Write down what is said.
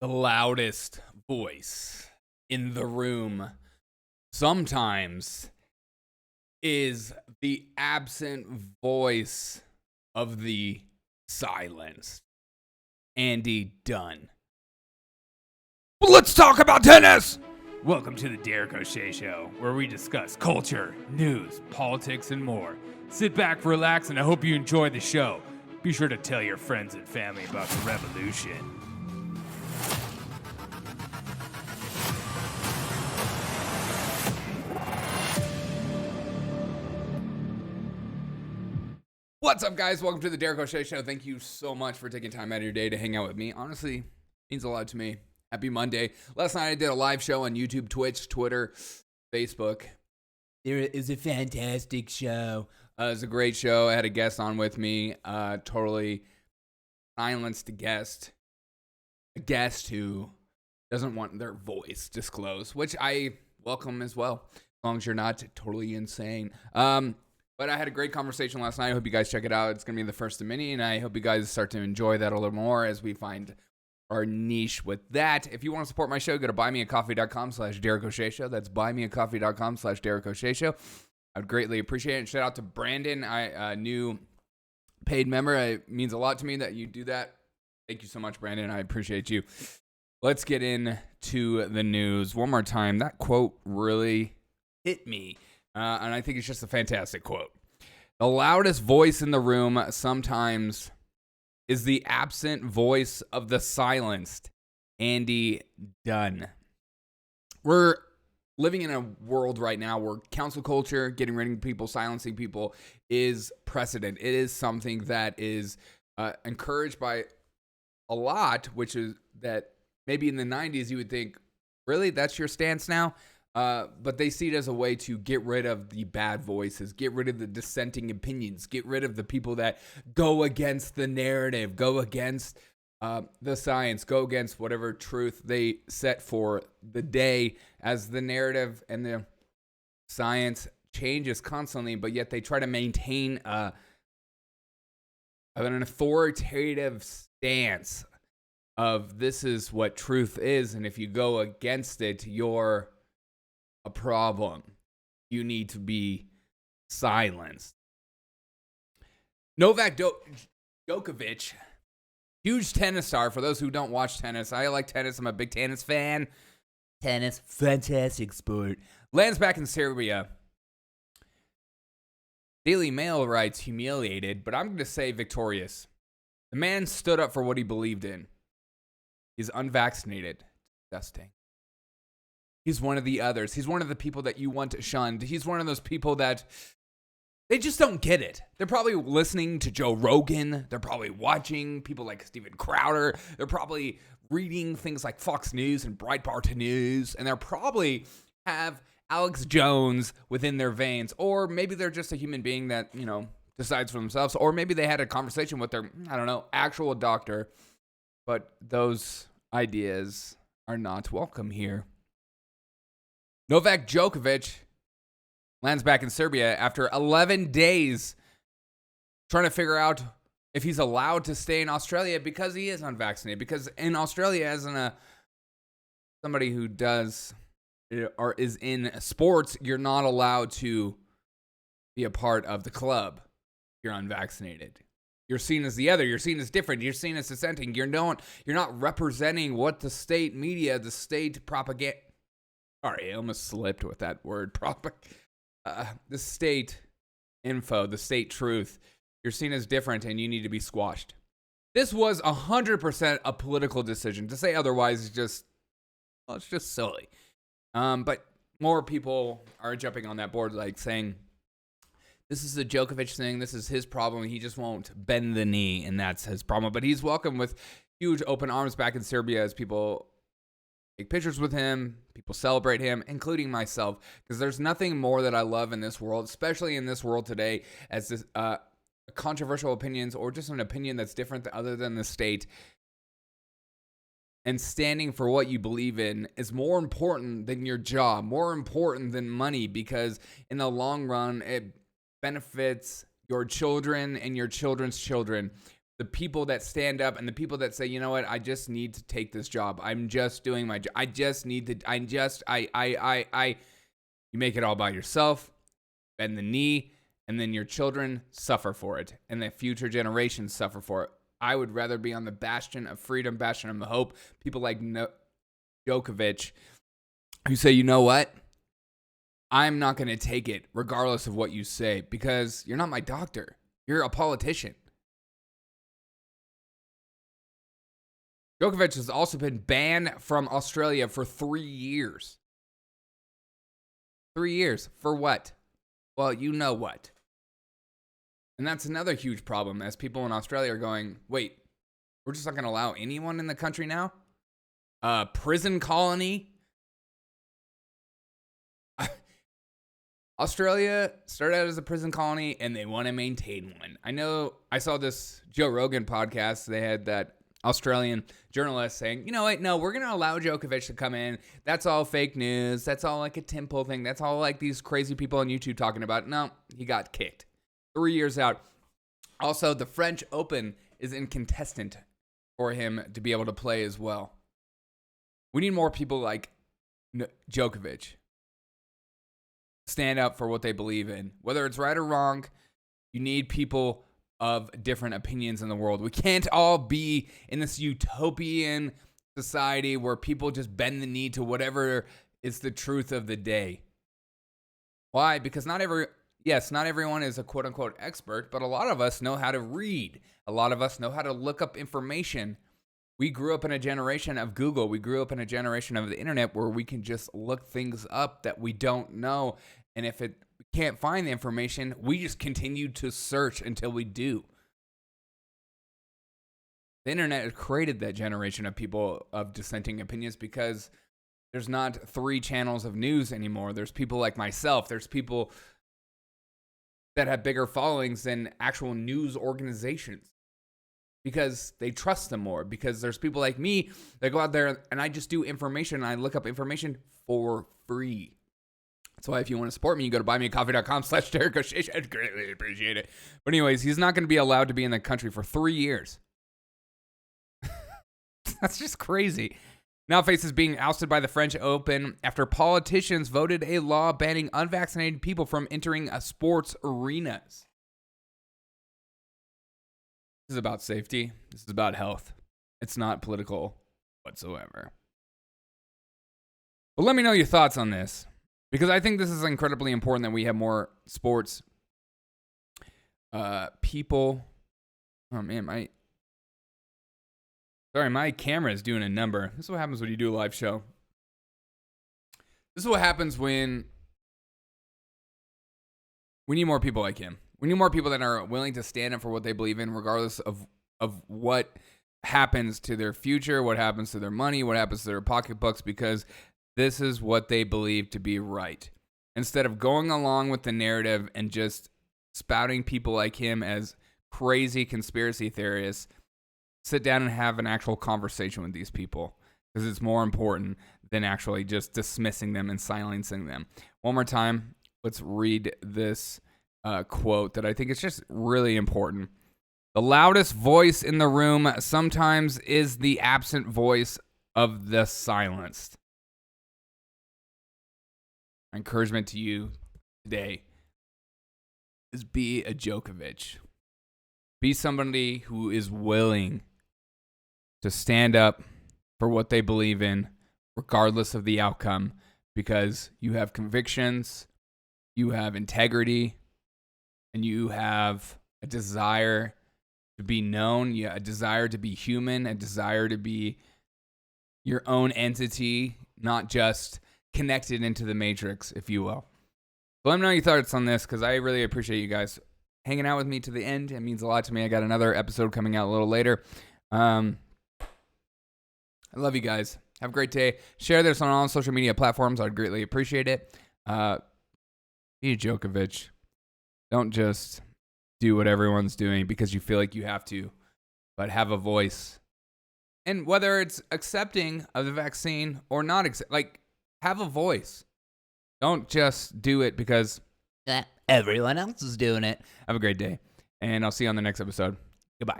The loudest voice in the room sometimes is the absent voice of the silenced. Andy Dunn. But let's talk about tennis! Welcome to the Derek O'Shea Show, where we discuss culture, news, politics, and more. Sit back, relax, and I hope you enjoy the show. Be sure to tell your friends and family about the revolution. What's up, guys? Welcome to the Derek O'Shea Show. Thank you so much for taking time out of your day to hang out with me. Honestly, it means a lot to me. Happy Monday. Last night I did a live show on YouTube, Twitch, Twitter, Facebook. It was a fantastic show. It was a great show. I had a guest on with me. Totally silenced guest. A guest who doesn't want their voice disclosed, which I welcome as well, as long as you're not totally insane. But I had a great conversation last night. I hope you guys check it out. It's going to be the first of many, and I hope you guys start to enjoy that a little more as we find our niche with that. If you want to support my show, go to buymeacoffee.com/Derek O'Shea Show. That's buymeacoffee.com/Derek O'Shea Show. I would greatly appreciate it. And shout out to Brandon, a new paid member. It means a lot to me that you do that. Thank you so much, Brandon. I appreciate you. Let's get into the news. One more time, that quote really hit me. And I think it's just a fantastic quote. The loudest voice in the room sometimes is the absent voice of the silenced. Andy Dunn. We're living in a world right now where council culture, getting rid of people, silencing people is precedent. It is something that is encouraged by a lot, which is that maybe in the 90s you would think, really, that's your stance now? But they see it as a way to get rid of the bad voices, get rid of the dissenting opinions, get rid of the people that go against the narrative, go against the science, go against whatever truth they set for the day, as the narrative and the science changes constantly, but yet they try to maintain an authoritative stance of this is what truth is, and if you go against it, you're a problem. You need to be silenced. Novak Djokovic, huge tennis star. For those who don't watch tennis, I like tennis. I'm a big tennis fan. Tennis, fantastic sport. Lands back in Serbia. Daily Mail writes humiliated, but I'm going to say victorious. The man stood up for what he believed in. He's unvaccinated. Disgusting. He's one of the others. He's one of the people that you want shunned. He's one of those people that they just don't get it. They're probably listening to Joe Rogan. They're probably watching people like Steven Crowder. They're probably reading things like Fox News and Breitbart News. And they're probably have Alex Jones within their veins. Or maybe they're just a human being that, decides for themselves. Or maybe they had a conversation with their, actual doctor. But those ideas are not welcome here. Novak Djokovic lands back in Serbia after 11 days trying to figure out if he's allowed to stay in Australia because he is unvaccinated. Because in Australia, as somebody who does or is in sports, you're not allowed to be a part of the club if you're unvaccinated. You're seen as the other. You're seen as different. You're seen as dissenting. You're not representing what the state media, the state propaganda. Sorry, I almost slipped with that word. The state info, the state truth. You're seen as different and you need to be squashed. This was 100% a political decision. To say otherwise is it's just silly. But more people are jumping on that board, like saying, this is a Djokovic thing. This is his problem. He just won't bend the knee, and that's his problem. But he's welcome with huge open arms back in Serbia as people take pictures with him, people celebrate him, including myself, because there's nothing more that I love in this world, especially in this world today, as this controversial opinions or just an opinion that's different other than the state. And standing for what you believe in is more important than your job, more important than money, because in the long run, it benefits your children and your children's children. the people that stand up and the people that say, you know what, I just need to take this job. I'm just doing my job. You make it all by yourself, bend the knee, and then your children suffer for it, and the future generations suffer for it. I would rather be on the bastion of freedom, bastion of hope. People like Djokovic who say, you know what? I'm not going to take it regardless of what you say because you're not my doctor. You're a politician. Djokovic has also been banned from Australia for 3 years. 3 years. For what? Well, you know what. And that's another huge problem as people in Australia are going, wait, we're just not going to allow anyone in the country now? Prison colony? Australia started out as a prison colony and they want to maintain one. I know I saw this Joe Rogan podcast. They had that Australian journalist saying, you know what? No, we're going to allow Djokovic to come in. That's all fake news. That's all like a temple thing. That's all like these crazy people on YouTube talking about. No, he got kicked. 3 years out. Also, the French Open is incontestant for him to be able to play as well. We need more people like Djokovic. Stand up for what they believe in. Whether it's right or wrong, you need people of different opinions in the world. We can't all be in this utopian society where people just bend the knee to whatever is the truth of the day. Why? Because not everyone is a quote-unquote expert, but a lot of us know how to read. A lot of us know how to look up information. We grew up in a generation of Google. We grew up in a generation of the internet where we can just look things up that we don't know. And if we can't find the information, we just continue to search until we do. The internet has created that generation of people of dissenting opinions because there's not 3 channels of news anymore. There's people like myself. There's people that have bigger followings than actual news organizations because they trust them more. Because there's people like me that go out there and I just do information and I look up information for free. That's why if you want to support me, you go to buymeacoffee.com/DerekO'Shea. I'd greatly appreciate it. But anyways, he's not going to be allowed to be in the country for 3 years. That's just crazy. Now faces being ousted by the French Open after politicians voted a law banning unvaccinated people from entering sports arenas. This is about safety. This is about health. It's not political whatsoever. But let me know your thoughts on this, because I think this is incredibly important that we have more sports people. Oh man, my camera is doing a number. This is what happens when you do a live show. This is what happens when we need more people like him. We need more people that are willing to stand up for what they believe in, regardless of what happens to their future, what happens to their money, what happens to their pocketbooks, because this is what they believe to be right. Instead of going along with the narrative and just spouting people like him as crazy conspiracy theorists, sit down and have an actual conversation with these people, because it's more important than actually just dismissing them and silencing them. One more time, let's read this quote that I think is just really important. The loudest voice in the room sometimes is the absent voice of the silenced. My encouragement to you today is be a Djokovic. Be somebody who is willing to stand up for what they believe in, regardless of the outcome, because you have convictions, you have integrity, and you have a desire to be known, a desire to be human, a desire to be your own entity, not just connected into the matrix, if you will. So let me know your thoughts on this, because I really appreciate you guys hanging out with me to the end. It means a lot to me. I got another episode coming out a little later. I love you guys. Have a great day. Share this on all social media platforms. I'd greatly appreciate it. Be a Djokovic. Don't just do what everyone's doing because you feel like you have to, but have a voice. And whether it's accepting of the vaccine or not, have a voice. Don't just do it because everyone else is doing it. Have a great day, and I'll see you on the next episode. Goodbye.